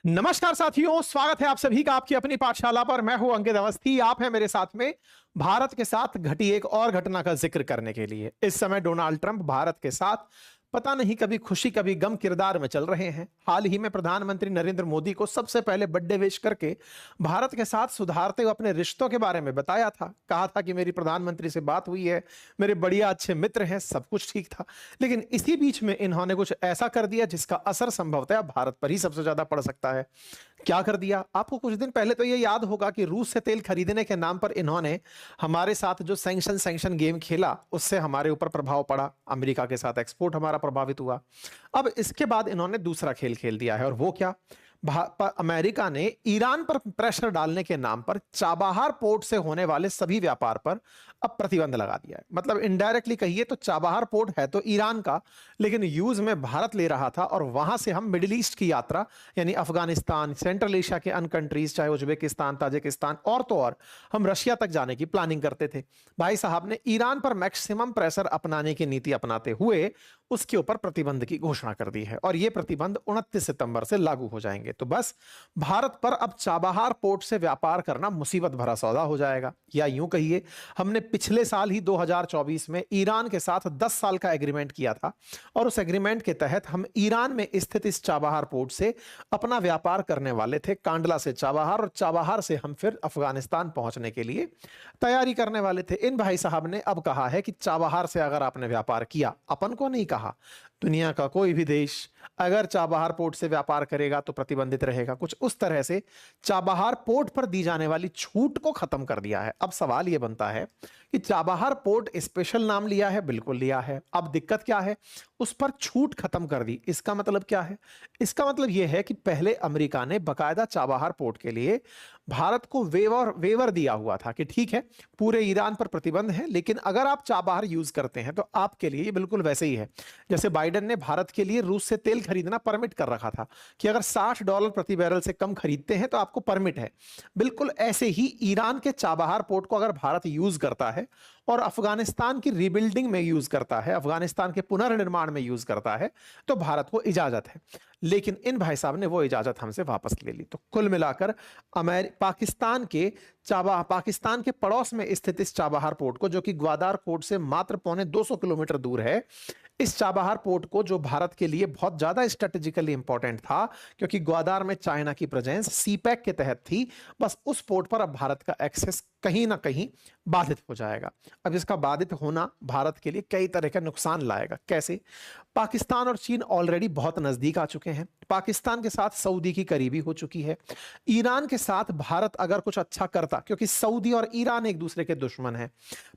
नमस्कार साथियों, स्वागत है आप सभी का आपकी अपनी पाठशाला पर। मैं हूं अंकित अवस्थी। आप हैं मेरे साथ में भारत के साथ घटी एक और घटना का जिक्र करने के लिए। इस समय डोनाल्ड ट्रंप भारत के साथ पता नहीं कभी खुशी कभी गम किरदार में चल रहे हैं। हाल ही में प्रधानमंत्री नरेंद्र मोदी को सबसे पहले बर्थडे विश करके भारत के साथ सुधारते हुए अपने रिश्तों के बारे में बताया था। कहा था कि मेरी प्रधानमंत्री से बात हुई है, मेरे बढ़िया अच्छे मित्र हैं, सब कुछ ठीक था। लेकिन इसी बीच में इन्होंने कुछ ऐसा कर दिया जिसका असर संभवतः भारत पर ही सबसे ज्यादा पड़ सकता है। क्या कर दिया? आपको कुछ दिन पहले तो ये याद होगा कि रूस से तेल खरीदने के नाम पर इन्होंने हमारे साथ जो सैंक्शन गेम खेला, उससे हमारे ऊपर प्रभाव पड़ा। अमेरिका के साथ एक्सपोर्ट हमारा प्रभावित हुआ। अब इसके बाद इन्होंने दूसरा खेल खेल दिया है, और वो क्या? अमेरिका ने ईरान पर प्रेशर डालने के नाम पर चाबहार पोर्ट से होने वाले सभी व्यापार पर अब प्रतिबंध लगा दिया है। मतलब इनडायरेक्टली कहिए तो चाबहार पोर्ट है तो ईरान का, लेकिन यूज में भारत ले रहा था, और वहां से हम मिडिल ईस्ट की यात्रा यानी अफगानिस्तान, सेंट्रल एशिया के अन्य कंट्रीज, चाहे उज्बेकिस्तान, ताजिकिस्तान और तो और हम रशिया तक जाने की प्लानिंग करते थे। भाई साहब ने ईरान पर मैक्सिमम प्रेशर अपनाने की नीति अपनाते हुए उसके ऊपर प्रतिबंध की घोषणा कर दी है, और ये प्रतिबंध 29 सितंबर से लागू हो जाएंगे। तो बस भारत पर अब चाबहार पोर्ट से व्यापार करना मुसीबत भरा सौदा हो जाएगा। या यूं कहिए, हमने पिछले साल ही 2024 में ईरान के साथ 10 साल का एग्रीमेंट किया था, और उस एग्रीमेंट के तहत हम ईरान में स्थित इस चाबहार पोर्ट से अपना व्यापार करने वाले थे, कांडला से चाबहार, और चाबहार से हम फिर अफगानिस्तान पहुंचने के लिए तैयारी करने वाले थे। इन भाई साहब ने अब कहा है कि चाबहार से अगर आपने व्यापार किया, अपन को नहीं कहा, दुनिया का कोई भी देश अगर चाबहार पोर्ट से व्यापार करेगा तो प्रतिबंधित रहेगा। कुछ उस तरह से चाबहार पोर्ट पर दी जाने वाली छूट को खत्म कर दिया है। अब सवाल यह बनता है कि चाबहार पोर्ट स्पेशल नाम लिया है, बिल्कुल लिया है। अब दिक्कत क्या है? उस पर छूट खत्म कर दी। इसका मतलब क्या है? इसका मतलब यह है कि पहले अमेरिका ने बकायदा चाबहार पोर्ट के लिए भारत को वेवर दिया हुआ था कि ठीक है, पूरे ईरान पर प्रतिबंध है, लेकिन अगर आप चाबहार यूज करते हैं तो आपके लिए ये बिल्कुल वैसे ही है जैसे बाइडेन ने भारत के लिए रूस से तेल खरीदना परमिट कर रखा था कि अगर $60 प्रति बैरल से कम खरीदते हैं तो आपको परमिट है। बिल्कुल ऐसे ही ईरान के चाबहार पोर्ट को अगर भारत यूज करता है और अफगानिस्तान की रीबिल्डिंग में यूज करता है, अफगानिस्तान के पुनर्निर्माण में यूज करता है, तो भारत को इजाजत है। लेकिन इन भाई साहब ने वो इजाजत हमसे वापस ले ली। तो कुल मिलाकर पाकिस्तान के पड़ोस में स्थित इस चाबहार पोर्ट को, जो कि ग्वादार पोर्ट से मात्र पौने 200 किलोमीटर दूर है, इस चाबहार पोर्ट को, जो भारत के लिए बहुत ज्यादा स्ट्रेटेजिकली इंपॉर्टेंट था क्योंकि ग्वादार में चाइना की प्रेजेंस सीपैक के तहत थी, बस उस पोर्ट पर अब भारत का एक्सेस कहीं ना कहीं बाधित हो जाएगा। अब इसका बाधित होना भारत के लिए कई तरह का नुकसान लाएगा। कैसे? पाकिस्तान और चीन ऑलरेडी बहुत नजदीक आ चुके हैं। पाकिस्तान के साथ सऊदी की करीबी हो चुकी है। ईरान के साथ भारत अगर कुछ अच्छा करता, क्योंकि सऊदी और ईरान एक दूसरे के दुश्मन हैं,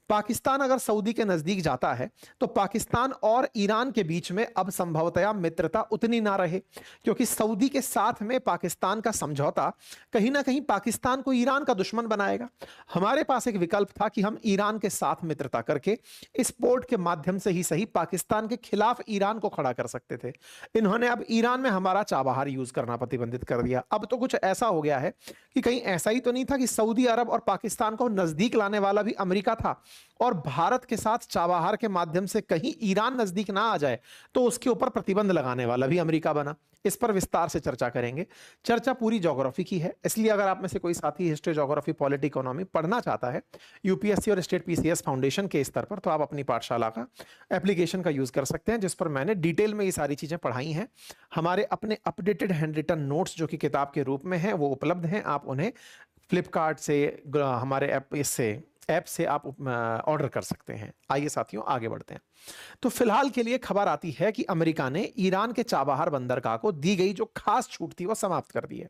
पाकिस्तान अगर सऊदी के नजदीक जाता है तो पाकिस्तान और ईरान के बीच में अब संभवतया मित्रता उतनी ना रहे, क्योंकि सऊदी के साथ में पाकिस्तान का समझौता कहीं ना कहीं पाकिस्तान को ईरान का दुश्मन बनाएगा। हमारे पास एक विकल्प था कि हम ईरान के साथ मित्रता करके इस पोर्ट के माध्यम से ही सही पाकिस्तान के खिलाफ ईरान को खड़ा कर सकते थे। इन्होंने अब ईरान में हमारा चाबहार यूज करना प्रतिबंधित कर दिया। अब तो कुछ ऐसा हो गया है कि कहीं ऐसा ही तो नहीं था कि सऊदी अरब और पाकिस्तान को नजदीक लाने वाला भी अमेरिका था, और भारत के साथ चाबहार के माध्यम से कहीं ईरान नजदीक ना आ जाए तो उसके ऊपर प्रतिबंध लगाने वाला भी अमेरिका बना। इस पर विस्तार से चर्चा करेंगे। चर्चा पूरी ज्योग्राफी की है, इसलिए अगर आप में से कोई साथी हिस्ट्री, ज्योग्राफी, पॉलिटी, इकोनॉमी पढ़ना चाहता है यूपीएससी और स्टेट पीसीएस फाउंडेशन के स्तर पर, तो आप अपनी पाठशाला का एप्लीकेशन का यूज कर सकते हैं, जिस पर मैंने डिटेल में ये सारी चीजें पढ़ाई हैं। हमारे अपने अपडेटेड हैंड रिटन नोट्स जो कि किताब के रूप में हैं वो उपलब्ध हैं। आप उन्हें फ्लिपकार्ट से, हमारे ऐप से आप ऑर्डर कर सकते हैं। आइए साथियों आगे बढ़ते हैं। तो फिलहाल के लिए खबर आती है कि अमेरिका ने ईरान के चाबहार बंदरगाह को दी गई जो खास छूट थी वो समाप्त कर दी है।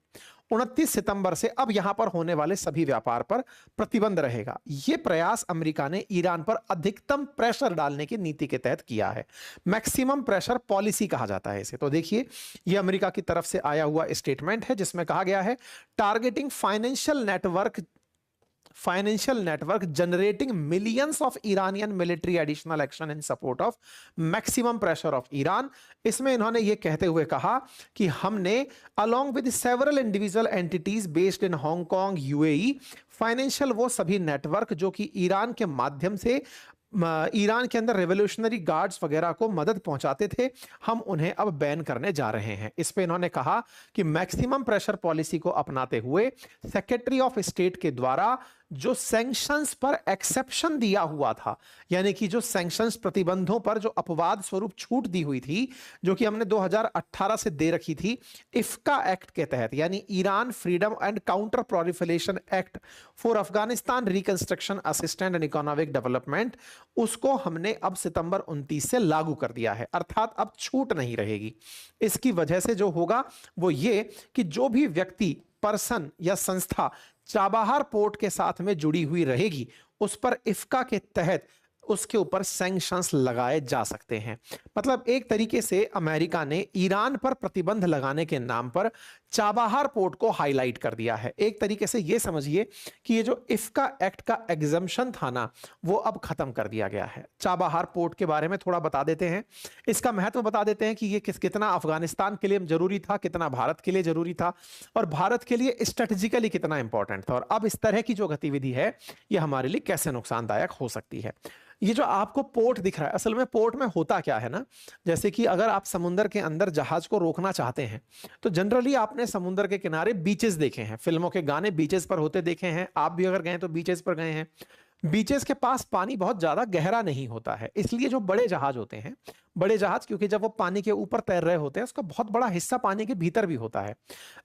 29 सितंबर से अब यहां पर होने वाले सभी व्यापार पर प्रतिबंध रहेगा। यह प्रयास अमेरिका ने ईरान पर अधिकतम प्रेशर डालने की नीति के तहत किया है। मैक्सिमम प्रेशर पॉलिसी कहा जाता है इसे। तो देखिए, यह अमेरिका की तरफ से आया हुआ स्टेटमेंट है जिसमें कहा गया है, targeting financial network generating millions of Iranian military additional action in support of maximum pressure of Iran. इसमें इन्होंने यह कहते हुए कहा कि हमने along with several individual entities based in Hong Kong, UAE, financial वो सभी नेटवर्क जो कि ईरान के माध्यम से ईरान के अंदर रेवोल्यूशनरी गार्ड्स वगैरह को मदद पहुंचाते थे, हम उन्हें अब बैन करने जा रहे हैं। इस पे इन्होंने कहा कि मैक्सिमम प्रेशर पॉलिसी को अपनाते हुए सेक्रेटरी ऑफ स्टेट के द्वारा जो सैंक्शंस पर एक्सेप्शन दिया हुआ था, यानी कि जो सैंक्शंस प्रतिबंधों पर जो अपवाद स्वरूप छूट दी हुई थी, जो कि हमने 2018 से दे रखी थी इफ्का एक्ट के तहत, यानी Iran freedom and counter proliferation act for Afghanistan reconstruction assistant and economic development, उसको हमने अब सितंबर 29 से लागू कर दिया है, अर्थात अब छूट नहीं रहेगी। इसकी वजह से जो होगा वो ये कि जो भी व्यक्ति, पर्सन या संस्था चाबहार पोर्ट के साथ में जुड़ी हुई रहेगी, उस पर इफ्का के तहत उसके ऊपर सैंक्शंस लगाए जा सकते हैं। मतलब एक तरीके से अमेरिका ने ईरान पर प्रतिबंध लगाने के नाम पर चाबहार पोर्ट को हाईलाइट कर दिया है। एक तरीके से यह समझिए कि ये जो इफ्का एक्ट का एग्जम्पशन था ना, वो अब खत्म कर दिया गया है। चाबहार पोर्ट के बारे में थोड़ा बता देते हैं, इसका महत्व बता देते हैं कि ये कितना अफगानिस्तान के लिए जरूरी था, कितना भारत के लिए जरूरी था, और भारत के लिए स्ट्रेटेजिकली कितना इंपॉर्टेंट था, और अब इस तरह की जो गतिविधि है ये हमारे लिए कैसे नुकसानदायक हो सकती है। ये जो आपको पोर्ट दिख रहा है, असल में पोर्ट में होता क्या है ना, जैसे कि अगर आप समुद्र के अंदर जहाज को रोकना चाहते हैं तो जनरली आपने समुद्र के किनारे बीचेस देखे हैं, फिल्मों के गाने बीचेस पर होते देखे हैं, आप भी अगर गए तो बीचेस पर गए हैं। बीचेस के पास पानी बहुत ज्यादा गहरा नहीं होता है, इसलिए जो बड़े जहाज होते हैं, बड़े जहाज क्योंकि जब वो पानी के ऊपर तैर रहे होते हैं उसका बहुत बड़ा हिस्सा पानी के भीतर भी होता है।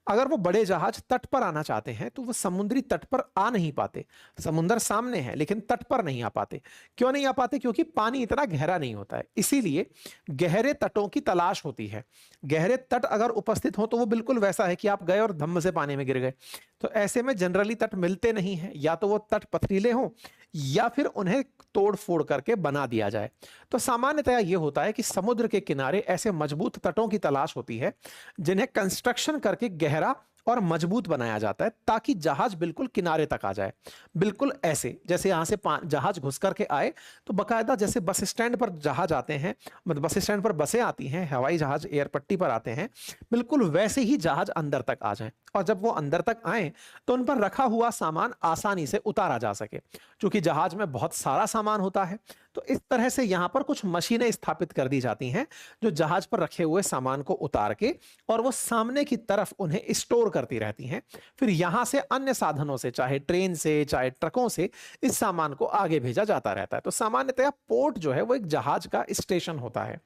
अगर वो बड़े जहाज तट पर आना चाहते हैं तो वो समुद्री तट पर आ नहीं पाते, समुद्र सामने है लेकिन तट पर नहीं आ पाते। क्यों नहीं आ पाते? क्योंकि पानी इतना गहरा नहीं होता है, इसीलिए गहरे तटों की तलाश होती है। गहरे तट अगर उपस्थित हो तो वो बिल्कुल वैसा है कि आप गए और धम्म से पानी में गिर गए, तो ऐसे में जनरली तट मिलते नहीं है, या तो वो तट पथरीले हों या फिर उन्हें तोड़ फोड़ करके बना दिया जाए। तो सामान्यतया यह होता है कि समुद्र के किनारे ऐसे मजबूत तटों की तलाश होती है जिन्हें कंस्ट्रक्शन करके गहरा और मजबूत बनाया जाता है ताकि जहाज बिल्कुल किनारे तक आ जाए। बिल्कुल ऐसे जैसे यहां से जहाज घुस करके आए तो बकायदा जैसे बस स्टैंड पर जहाज आते हैं, मतलब बस स्टैंड पर बसें आती हैं, हवाई जहाज एयरपट्टी पर आते हैं, बिल्कुल वैसे ही जहाज अंदर तक आ जाए, और जब वो अंदर तक आए तो उन पर रखा हुआ सामान आसानी से उतारा जा सके। क्योंकि जहाज में बहुत सारा सामान होता है तो इस तरह से यहां पर कुछ मशीनें स्थापित कर दी जाती हैं जो जहाज पर रखे हुए सामान को उतार के और वो सामने की तरफ उन्हें स्टोर करती रहती हैं। फिर यहां से अन्य साधनों से, चाहे ट्रेन से चाहे ट्रकों से, इस सामान को आगे भेजा जाता रहता है। तो सामान्यतया पोर्ट जो है वो एक जहाज का स्टेशन होता है।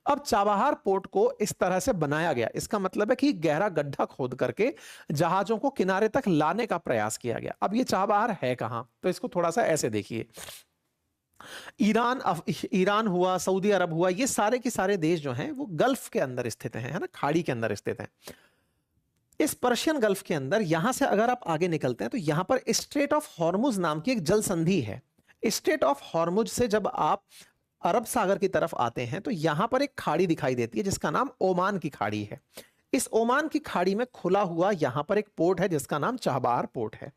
अब चाबहार पोर्ट को इस तरह से बनाया गया, इसका मतलब है कि गहरा गड्ढा खोद करके जहाजों को किनारे तक लाने का प्रयास किया गया। अब ये चाबहार है कहां, तो इसको थोड़ा सा ऐसे देखिए। ईरान हुआ, सऊदी अरब हुआ, ये सारे के सारे देश जो हैं वो गल्फ के अंदर स्थित हैं, है ना, खाड़ी के अंदर स्थित हैं। इस पर्शियन गल्फ के अंदर यहां से अगर आप आगे निकलते हैं तो यहां पर स्ट्रेट ऑफ हॉर्मुज नाम की एक जल संधि है। स्ट्रेट ऑफ हॉर्मुज से जब आप अरब सागर की तरफ आते हैं तो यहां पर एक खाड़ी दिखाई देती है जिसका नाम ओमान की खाड़ी है। इस ओमान की खाड़ी में खुला हुआ यहां पर एक पोर्ट है जिसका नाम चाबहार पोर्ट है।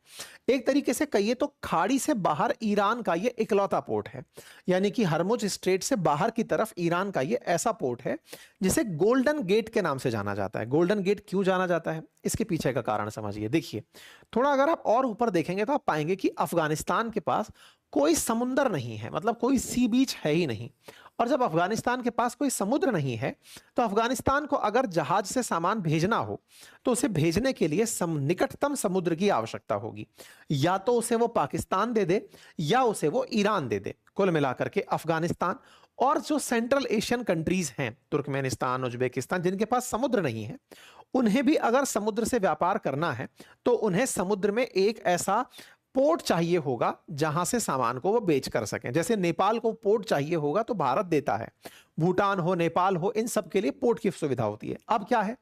एक तरीके से कहिए तो खाड़ी से बाहर ईरान का ये इकलौता पोर्ट है, यानी कि हरमुज स्ट्रेट से बाहर की तरफ ईरान का ये ऐसा पोर्ट है जिसे गोल्डन गेट के नाम से जाना जाता है। गोल्डन गेट क्यों जाना जाता है, इसके पीछे का कारण समझिए। देखिए थोड़ा अगर आप और ऊपर देखेंगे तो आप पाएंगे कि अफगानिस्तान के पास कोई समुंदर नहीं है, मतलब कोई सी बीच है ही नहीं। और जब अफगानिस्तान के पास कोई समुद्र नहीं है तो अफगानिस्तान को अगर जहाज से सामान भेजना हो तो उसे भेजने के लिए निकटतम समुद्र की आवश्यकता होगी। या तो उसे वो पाकिस्तान दे दे या उसे वो ईरान दे दे। कुल मिलाकर के अफगानिस्तान और जो सेंट्रल एशियन कंट्रीज हैं, तुर्कमेनिस्तान, उज्बेकिस्तान, जिनके पास समुद्र नहीं है, उन्हें भी अगर समुद्र से व्यापार करना है तो उन्हें समुद्र में एक ऐसा पोर्ट चाहिए होगा जहां से सामान को वो बेच कर सकें। जैसे नेपाल को पोर्ट चाहिए होगा तो भारत देता है, भूटान हो, नेपाल हो, इन सब के लिए पोर्ट की सुविधा होती है। अब क्या है,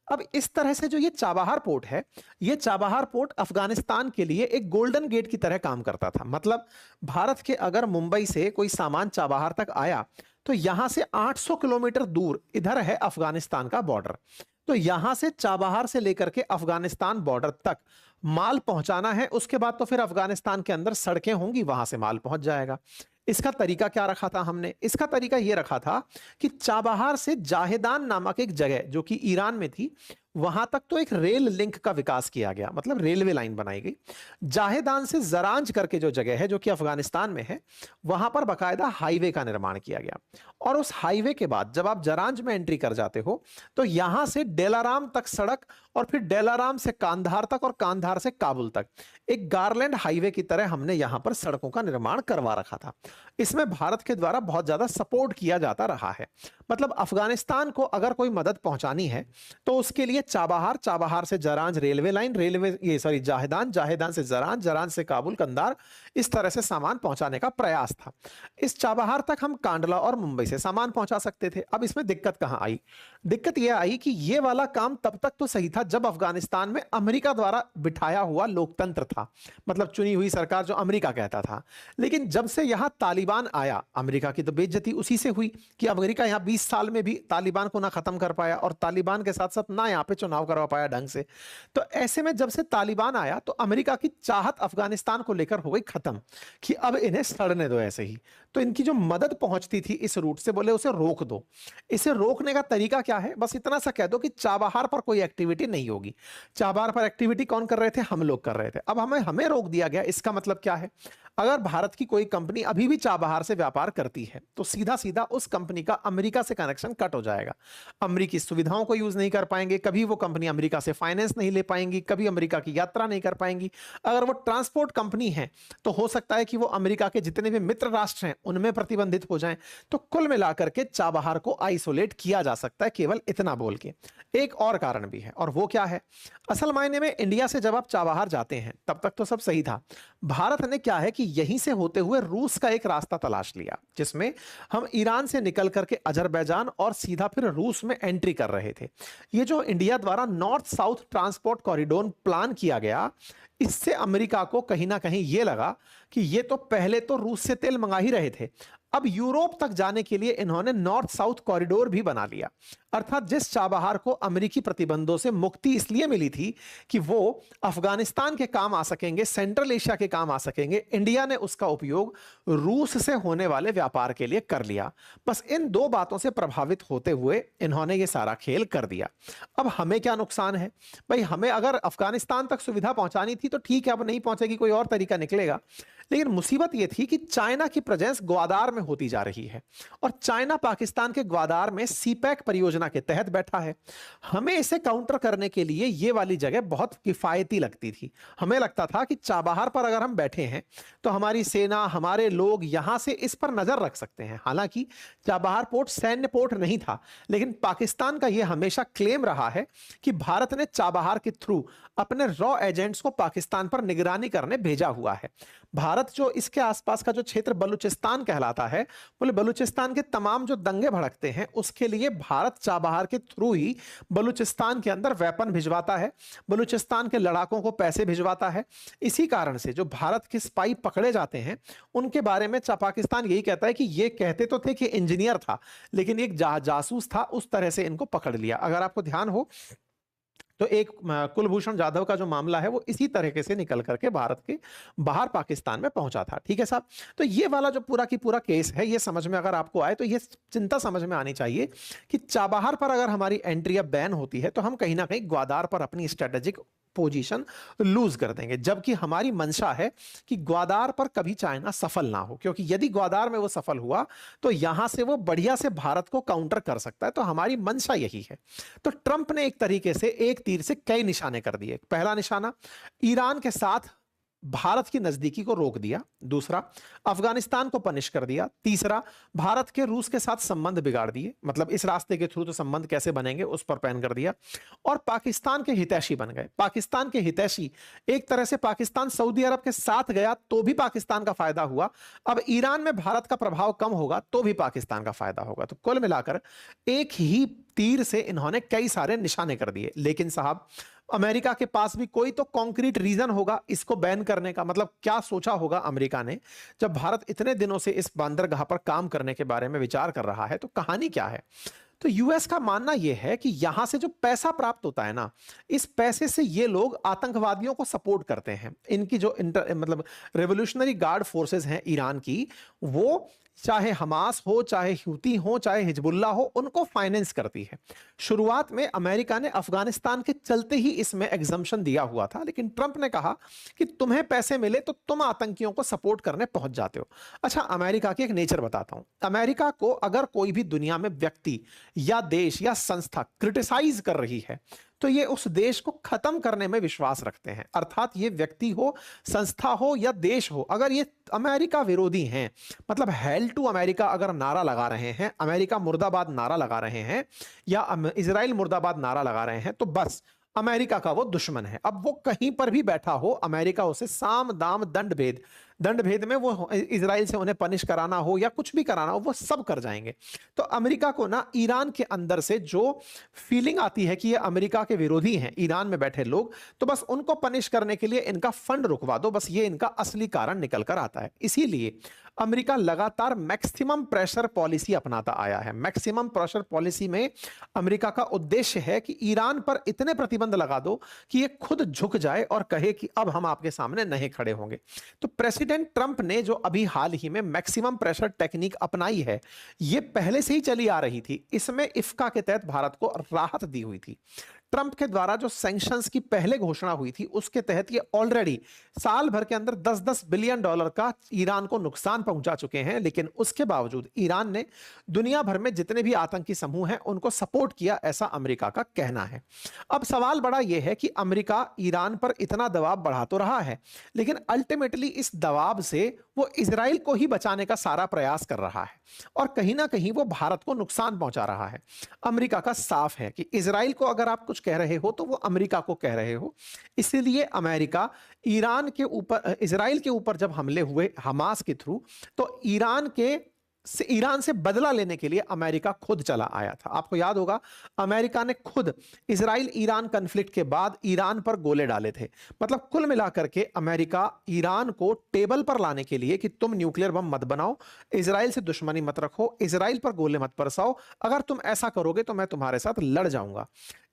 अब इस तरह से जो ये चाबहार पोर्ट है, ये चाबहार पोर्ट अफगानिस्तान के लिए एक गोल्डन गेट की तरह काम करता था। मतलब भारत के अगर मुंबई से कोई सामान चाबहार तक आया तो यहां से 800 किलोमीटर दूर इधर है अफगानिस्तान का बॉर्डर, तो यहां से चाबहार से लेकर के अफगानिस्तान बॉर्डर तक माल पहुंचाना है, उसके बाद तो फिर अफगानिस्तान के अंदर सड़कें होंगी, वहां से माल पहुंच जाएगा। इसका तरीका क्या रखा था हमने, इसका तरीका यह रखा था कि चाबहार से जाहेदान नामक एक जगह जो कि ईरान में थी, वहां तक तो एक रेल लिंक का विकास किया गया, मतलब रेलवे लाइन बनाई गई। जाहेदान से जरांज करके जो जगह है जो कि अफगानिस्तान में है, वहां पर बकायदा हाईवे का निर्माण किया गया। और उस हाईवे के बाद जब आप जरांज में एंट्री कर जाते हो तो यहां से डेलाराम तक सड़क, और फिर डेलाराम से कांधार तक, और कांधार से काबुल तक एक गारलैंड हाईवे की तरह हमने यहां पर सड़कों का निर्माण करवा रखा था। इसमें भारत के द्वारा बहुत ज्यादा सपोर्ट किया जाता रहा है। मतलब अफगानिस्तान को अगर कोई मदद पहुंचानी है तो उसके लिए चाबहार, चाबहार से जरांज रेलवे लाइन, रेलवे ये सॉरी जाहेदान, जाहेदान से जरांज, जरांज से काबुल कंधार, इस तरह से सामान पहुंचाने का प्रयास था। इस चाबहार तक हम कांडला और मुंबई से सामान पहुंचा सकते थे। अब इसमें दिक्कत कहां आई? दिक्कत यह आई कि यह वाला काम तब तक तो सही था जब अफगानिस्तान में अमेरिका द्वारा बिठाया हुआ लोकतंत्र था, मतलब चुनी हुई सरकार जो अमेरिका कहता था। लेकिन जब से यहां तालिबान आया, अमेरिका की तो बेइज्जती उसी से हुई कि अमेरिका यहां 20 साल में भी तालिबान को ना खत्म कर पाया और तालिबान के साथ साथ ना यहां पे चुनाव करवा पाया ढंग से। तो ऐसे में जब से तालिबान आया तो अमेरिका की चाहत अफगानिस्तान को लेकर हो गई खत्म कि अब इन्हें सड़ने दो ऐसे ही। तो इनकी जो मदद पहुंचती थी इस रूट से, बोले उसे रोक दो। इसे रोकने का तरीका क्या है? बस इतना सा कह दो कि चाबहार पर कोई एक्टिविटी नहीं होगी। चाबहार पर एक्टिविटी कौन कर रहे थे? हम लोग कर रहे थे। अब हमें हमें रोक दिया गया। इसका मतलब क्या है? अगर भारत की कोई कंपनी अभी भी चाबहार से व्यापार करती है तो सीधा सीधा उस कंपनी का अमेरिका से कनेक्शन कट हो जाएगा। अमेरिकी सुविधाओं को यूज नहीं कर पाएंगे, कभी वो कंपनी अमेरिका से फाइनेंस नहीं ले पाएंगी, कभी अमेरिका की यात्रा नहीं कर पाएंगी। अगर वो ट्रांसपोर्ट कंपनी है तो हो सकता है कि वो अमेरिका के जितने भी मित्र राष्ट्र हैं उनमें प्रतिबंधित हो जाएं। तो कुल मिलाकर के चाबहार को आइसोलेट किया जा सकता है, केवल इतना बोल के। एक और कारण भी है, और वो क्या है? असल मायने में इंडिया से जब आप चाबहार जाते हैं तब तक तो सब सही था। भारत ने क्या है कि यहीं से होते हुए रूस का एक रास्ता तलाश लिया, जिसमें हम ईरान से निकल करके अजरबैजान और सीधा फिर रूस में एंट्री कर रहे थे। ये जो इंडिया द्वारा north south transport corridor plan किया गया, इससे अमेरिका को कहीं ना कहीं ये लगा कि ये तो पहले तो रूस से तेल मंगा ही रहे थे, अब यूरोप तक जाने के लिए इन्होंने नॉर्थ साउथ कॉरिडोर भी बना लिया। अर्थात जिस चाबहार को अमेरिकी प्रतिबंधों से मुक्ति इसलिए मिली थी कि वो अफगानिस्तान के काम आ सकेंगे, सेंट्रल एशिया के काम आ सकेंगे, इंडिया ने उसका उपयोग रूस से होने वाले व्यापार के लिए कर लिया। बस इन दो बातों से प्रभावित होते हुए इन्होंने ये सारा खेल कर दिया। अब हमें क्या नुकसान है? भाई हमें अगर अफगानिस्तान तक सुविधा पहुंचानी थी तो ठीक है, अब नहीं पहुंचेगी, कोई और तरीका निकलेगा। लेकिन मुसीबत यह थी कि चाइना की प्रेजेंस ग्वादार में होती जा रही है, और चाइना पाकिस्तान के ग्वादार में सीपैक परियोजना के तहत बैठा है। हमें इसे काउंटर करने के लिए यह वाली जगह बहुत किफायती लगती थी। हमें लगता था कि चाबहार पर अगर हम बैठे हैं तो हमारी सेना, हमारे लोग यहां से इस पर नजर रख सकते हैं। हालांकि चाबहार पोर्ट सैन्य पोर्ट नहीं था, लेकिन पाकिस्तान का यह हमेशा क्लेम रहा है कि भारत ने चाबहार के थ्रू अपने रॉ एजेंट्स को पाकिस्तान पर निगरानी करने भेजा हुआ है। भारत जो इसके आसपास का जो क्षेत्र बलूचिस्तान कहलाता है, बोले बलूचिस्तान के तमाम जो दंगे भड़कते हैं उसके लिए भारत चाबहार के थ्रू ही बलूचिस्तान के अंदर वेपन भिजवाता है, बलूचिस्तान के लड़ाकों को पैसे भिजवाता है। इसी कारण से जो भारत के स्पाई पकड़े जाते हैं उनके बारे में पाकिस्तान यही कहता है कि ये कहते तो थे कि इंजीनियर था, लेकिन एक जासूस था, उस तरह से इनको पकड़ लिया। अगर आपको ध्यान हो तो एक कुलभूषण जाधव का जो मामला है वो इसी तरीके से निकल करके भारत के बाहर पाकिस्तान में पहुंचा था। ठीक है साहब? तो ये वाला जो पूरा की पूरा केस है, ये समझ में अगर आपको आए तो ये चिंता समझ में आनी चाहिए कि चाबहार पर अगर हमारी एंट्री अब बैन होती है तो हम कहीं ना कहीं ग्वादार पर अपनी स्ट्रेटेजिक पोजीशन लूज कर देंगे। जबकि हमारी मंशा है कि ग्वादार पर कभी चाइना सफल ना हो, क्योंकि यदि ग्वादार में वो सफल हुआ तो यहां से वो बढ़िया से भारत को काउंटर कर सकता है। तो हमारी मंशा यही है। तो ट्रंप ने एक तरीके से एक तीर से कई निशाने कर दिए। पहला निशाना, ईरान के साथ भारत की नजदीकी को रोक दिया। दूसरा, अफगानिस्तान को पनिश कर दिया। तीसरा, भारत के रूस के साथ संबंध बिगाड़ दिए, मतलब इस रास्ते के थ्रू तो संबंध कैसे बनेंगे उस पर पैन कर दिया। और पाकिस्तान के हितैषी बन गए। पाकिस्तान के हितैषी, एक तरह से पाकिस्तान सऊदी अरब के साथ गया तो भी पाकिस्तान का फायदा हुआ। अब ईरान में भारत का प्रभाव कम होगा तो भी पाकिस्तान का फायदा होगा। तो कुल मिलाकर एक ही तीर से इन्होंने कई सारे निशाने कर दिए। लेकिन साहब, अमेरिका के पास भी कोई तो कॉन्क्रीट रीजन होगा इसको बैन करने का। मतलब क्या सोचा होगा अमेरिका ने जब भारत इतने दिनों से इस बंदरगाह पर काम करने के बारे में विचार कर रहा है? तो कहानी क्या है? तो यूएस का मानना यह है कि यहां से जो पैसा प्राप्त होता है ना, इस पैसे से ये लोग आतंकवादियों को सपोर्ट करते हैं। इनकी जो मतलब रेवोल्यूशनरी गार्ड फोर्सेस हैं ईरान की, वो चाहे हमास हो, चाहे हूती हो, चाहे हिजबुल्ला हो, उनको फाइनेंस करती है। शुरुआत में अमेरिका ने अफगानिस्तान के चलते ही इसमें एग्जम्पशन दिया हुआ था, लेकिन ट्रंप ने कहा कि तुम्हें पैसे मिले तो तुम आतंकियों को सपोर्ट करने पहुंच जाते हो। अच्छा, अमेरिका की एक नेचर बताता हूं। अमेरिका को अगर कोई भी दुनिया में व्यक्ति या देश या संस्था क्रिटिसाइज कर रही है, तो ये उस देश को खत्म करने में विश्वास रखते हैं। अर्थात ये व्यक्ति हो, संस्था हो या देश हो, अगर ये अमेरिका विरोधी हैं, मतलब हेल टू अमेरिका अगर नारा लगा रहे हैं, अमेरिका मुर्दाबाद नारा लगा रहे हैं, या इजराइल मुर्दाबाद नारा लगा रहे हैं, तो बस अमेरिका का वो दुश्मन है। अब वो कहीं पर भी बैठा हो, अमेरिका उसे साम दाम दंड भेद में वो इजराइल से उन्हें पनिश कराना हो या कुछ भी कराना हो, वो सब कर जाएंगे। तो अमेरिका को ना ईरान के अंदर से जो फीलिंग आती है कि ये अमेरिका के विरोधी हैं ईरान में बैठे लोग, तो बस उनको पनिश करने के लिए इनका फंड रुकवा दो, बस ये इनका असली कारण निकल कर आता है। इसीलिए अमेरिका लगातार मैक्सिमम प्रेशर पॉलिसी अपनाता आया है। मैक्सिमम प्रेशर पॉलिसी में अमेरिका का उद्देश्य है कि ईरान पर इतने प्रतिबंध लगा दो कि ये खुद झुक जाए और कहे कि अब हम आपके सामने नहीं खड़े होंगे। तो प्रेसिडेंट ट्रंप ने जो अभी हाल ही में मैक्सिमम प्रेशर टेक्निक अपनाई है, ये पहले से ही चली आ रही थी। इसमें इफ्का के तहत भारत को राहत दी हुई थी। ट्रंप के द्वारा जो सैंक्शंस की पहले घोषणा हुई थी, उसके तहत ये ऑलरेडी साल भर के अंदर 10-10 बिलियन डॉलर का ईरान को नुकसान पहुंचा चुके हैं। लेकिन उसके बावजूद ईरान ने दुनिया भर में जितने भी आतंकी समूह हैं उनको सपोर्ट किया, ऐसा अमेरिका का कहना है। अब सवाल बड़ा यह है कि अमेरिका ईरान पर इतना दबाव बढ़ा तो रहा है, लेकिन अल्टीमेटली इस दबाव से वो इजराइल को ही बचाने का सारा प्रयास कर रहा है और कहीं ना कहीं वो भारत को नुकसान पहुंचा रहा है। अमेरिका का साफ है कि इजराइल को अगर आप कुछ कह रहे हो तो वो अमेरिका को कह रहे हो। इसीलिए अमेरिका ईरान के ऊपर, इजराइल के ऊपर जब हमले हुए हमास के थ्रू, तो ईरान से बदला लेने के लिए अमेरिका खुद चला आया था। आपको याद होगा, अमेरिका ने खुद इजराइल ईरान कॉन्फ्लिक्ट के बाद ईरान पर गोले डाले थे। मतलब कुल मिलाकर के अमेरिका ईरान को टेबल पर लाने के लिए कि तुम न्यूक्लियर बम मत बनाओ, इजराइल से दुश्मनी मत रखो, इजराइल पर गोले मत बरसाओ, अगर तुम ऐसा करोगे तो मैं तुम्हारे साथ लड़ जाऊंगा।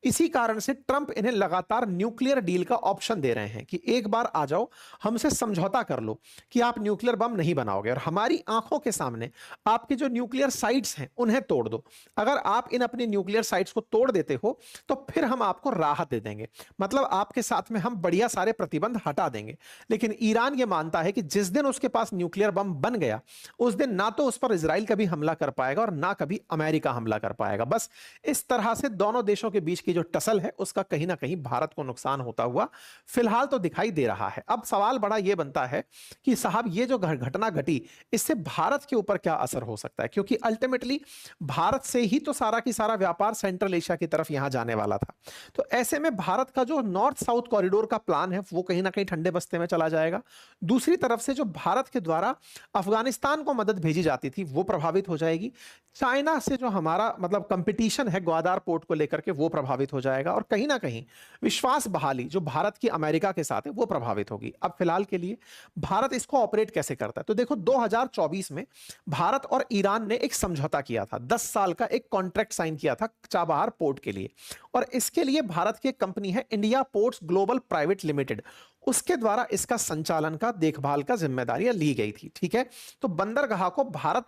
इसी कारण से ट्रंप इन्हें लगातार न्यूक्लियर डील का ऑप्शन दे रहे हैं कि एक बार आ जाओ, हमसे समझौता कर लो कि आप न्यूक्लियर बम नहीं बनाओगे और हमारी आंखों के सामने आपके जो न्यूक्लियर साइट्स हैं उन्हें तोड़ दो। अगर आप इन अपनी न्यूक्लियर साइट्स को तोड़ देते हो तो फिर हम आपको राहत दे देंगे, मतलब आपके साथ में हम बढ़िया सारे प्रतिबंध हटा देंगे। लेकिन ईरान यह मानता है कि जिस दिन उसके पास न्यूक्लियर बम बन गया, उस दिन ना तो उस पर इजराइल कभी हमला कर पाएगा और ना कभी अमेरिका हमला कर पाएगा। बस इस तरह से दोनों देशों के बीच की जो टसल है उसका कहीं ना कहीं भारत को नुकसान होता हुआ फिलहाल तो दिखाई दे रहा है। अब सवाल बड़ा यह बनता है कि साहब ये जो घटना घटी, इससे भारत के ऊपर क्या असर हो सकता है, क्योंकि अल्टीमेटली भारत से ही तो सारा की सारा व्यापार सेंट्रल एशिया की तरफ यहां जाने वाला था। तो ऐसे में भारत का जो नॉर्थ साउथ कॉरिडोर का प्लान है वो कहीं ना कहीं ठंडे बस्ते में चला जाएगा। दूसरी तरफ से जो भारत के द्वारा अफगानिस्तान को मदद भेजी जाती थी वो प्रभावित हो जाएगी। चाइना से जो हमारा मतलब कंपटीशन है ग्वादार पोर्ट को लेकर के वो प्रभावित हो जाएगा और कहीं ना कहीं विश्वास बहाली जो भारत की अमेरिका के साथ है वो प्रभावित होगी। अब फिलहाल के लिए भारत इसको ऑपरेट कैसे करता है, तो देखो 2024 में भारत और ईरान ने एक समझौता किया था, 10 साल का एक कॉन्ट्रैक्ट साइन किया था चाबहार पोर्ट के लिए, और इसके लिए भारत की एक कंपनी है India ports global private limited, उसके द्वारा इसका संचालन का देखभाल का जिम्मेदारियां ली गई थी। ठीक है, तो बंदरगाह को भारत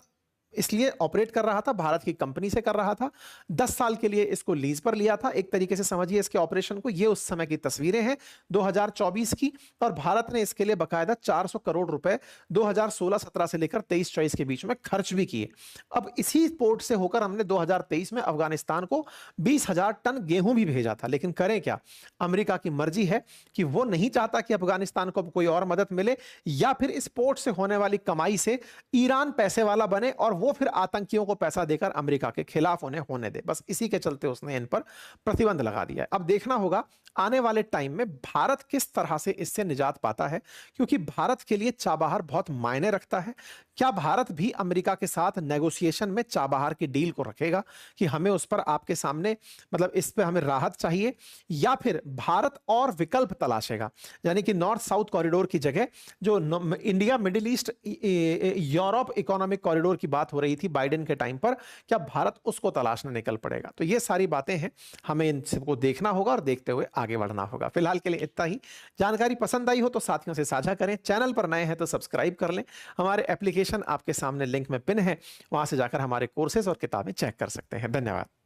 इसलिए ऑपरेट कर रहा था, भारत की कंपनी से कर रहा था। 10 साल के लिए इसको लीज पर लिया था। एक तरीके से समझिए इसके ऑपरेशन को। ये उस समय की तस्वीरें हैं 2024 की, और भारत ने इसके लिए बकायदा 400 करोड़ रुपए 2016-17 से लेकर 23-24 के बीच में खर्च भी किए। अब इसी पोर्ट से होकर हमने 2023 में अफगानिस्तान को 20,000 टन गेहूं भी भेजा था। लेकिन करें क्या, अमेरिका की मर्जी है कि वो नहीं चाहता कि अफगानिस्तान को कोई और मदद मिले, या फिर इस पोर्ट से होने वाली कमाई से ईरान पैसे वाला बने और वो फिर आतंकियों को पैसा देकर अमेरिका के खिलाफ उन्हें होने दे। बस इसी के चलते उसने इन पर प्रतिबंध लगा दिया है। अब देखना होगा आने वाले टाइम में भारत किस तरह से इससे निजात पाता है, क्योंकि भारत के लिए चाबहार बहुत मायने रखता है। क्या भारत भी अमेरिका के साथ नेगोशिएशन में चाबहार की डील को रखेगा कि हमें उस पर आपके सामने मतलब इस पे हमें राहत चाहिए, या फिर भारत और विकल्प तलाशेगा, यानी कि नॉर्थ साउथ कॉरिडोर की जगह जो India middle east Europe economic corridor की बात बात हो रही थी बाइडेन के टाइम पर, क्या भारत उसको तलाशने निकल पड़ेगा? तो ये सारी बातें हैं, हमें इन सबको देखना होगा और देखते हुए आगे बढ़ना होगा। फिलहाल के लिए इतना ही। जानकारी पसंद आई हो तो साथियों से साझा करें, चैनल पर नए हैं तो सब्सक्राइब कर लें। हमारे एप्लीकेशन आपके सामने लिंक में पिन है, वहां से जाकर हमारे कोर्सेज और किताबें चेक कर सकते हैं। धन्यवाद।